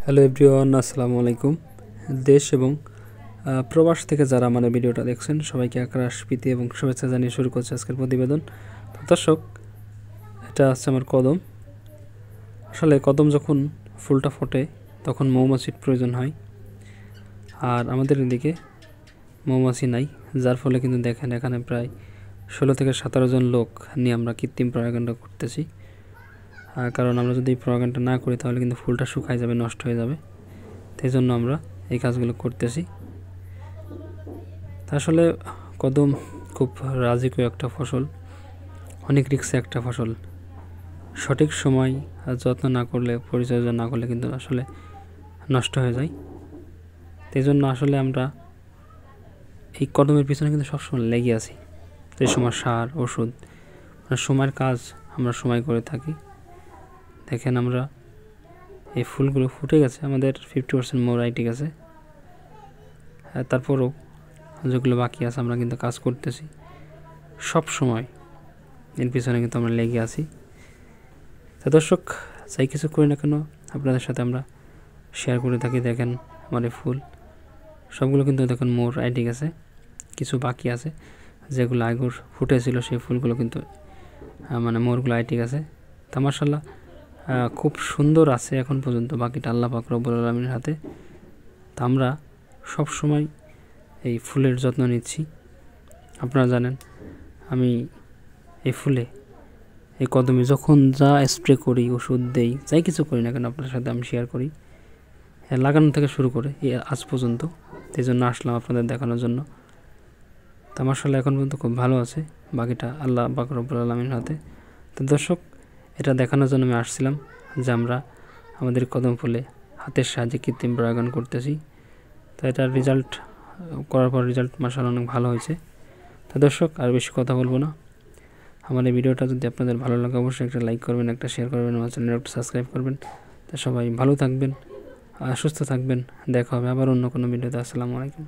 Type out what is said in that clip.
Hello everyone, আসসালামু আলাইকুম। দেশ এবং প্রবাস থেকে যারা আমার ভিডিওটা দেখছেন সবাইকে আকাশ প্রীতি এবং শুভেচ্ছা জানিয়ে শুরু করছে আজকের প্রতিবেদন। তো দর্শক, এটা হচ্ছে আমার কদম। আসলে কদম যখন ফুলটা ফোটে তখন মৌমাছির প্রয়োজন হয়, আর আমাদের এদিকে মৌমাছি নাই, যার ফলে কিন্তু দেখেন এখানে প্রায় 16 থেকে 17 জন লোক নিয়ে আমরা কৃত্রিম পরাগায়নটা করতেছি। কারণ আমরা যদি এই পরাগায়নটা না করি তাহলে কিন্তু ফুলটা শুকায় যাবে, নষ্ট হয়ে যাবে। সেই জন্য আমরা এই কাজগুলো করতেছি। আসলে কদম খুব রাজকীয় একটা ফসল, অনেক রিস্কে একটা ফসল। সঠিক সময় যত্ন না করলে, পরিচর্যা না করলে কিন্তু আসলে নষ্ট হয়ে যায়। সেই জন্য আসলে আমরা এই কদমের পিছনে কিন্তু সবসময় লেগে আছি। যে সময় সার, ওষুধ, সময়ের কাজ আমরা সময় করে থাকি। দেখেন আমরা এই ফুলগুলো ফুটে গেছে, আমাদের 50% মোর আইটি গেছে। তারপরও যেগুলো বাকি আছে আমরা কিন্তু কাজ করতেছি সব সময়, এর পিছনে কিন্তু আমরা লেগে আছি। তা দর্শক, যাই কিছু করি না কেন আপনাদের সাথে আমরা শেয়ার করে থাকি। দেখেন আমার এই ফুল সবগুলো কিন্তু দেখুন মোর আইটি গেছে, কিছু বাকি আছে যেগুলো আগর ফুটেছিল সেই ফুলগুলো কিন্তু মোরগুলো আইটি গেছে। তা মাশাআল্লাহ খুব সুন্দর আছে এখন পর্যন্ত, বাকিটা আল্লাহ পাক রব্বুল আলামিনের হাতে। তা আমরা সব সময় এই ফুলের যত্ন নিচ্ছি। আপনারা জানেন আমি এই ফুলে, এই কদমে যখন যা স্প্রে করি, ওষুধ দেই, যাই কিছু করি না কেন আপনার সাথে আমি শেয়ার করি, লাগানো থেকে শুরু করে আজ পর্যন্ত। সেই জন্য আসলাম আপনাদের দেখানোর জন্য। তা মাশাআল্লাহ এখন পর্যন্ত খুব ভালো আছে, বাকিটা আল্লাহ পাক রব্বুল আলামিনের হাতে। তো দর্শক, এটা দেখানোর জন্য আমি আসছিলাম যে আমরা আমাদের কদম ফুলে হাতের সাহায্যে কৃত্রিম পরাগায়ন করতেছি। তো এটার রেজাল্ট করার পর রেজাল্ট মাশাআল্লাহ অনেক ভালো হয়েছে। তো দর্শক, আর বেশি কথা বলবো না। আমার এই ভিডিওটা যদি আপনাদের ভালো লাগে অবশ্যই একটা লাইক করবেন, একটা শেয়ার করবেন, আমার চ্যানেল একটা সাবস্ক্রাইব করবেন। তো সবাই ভালো থাকবেন, সুস্থ থাকবেন। দেখা হবে আবার অন্য কোনো ভিডিওতে। আসসালামু আলাইকুম।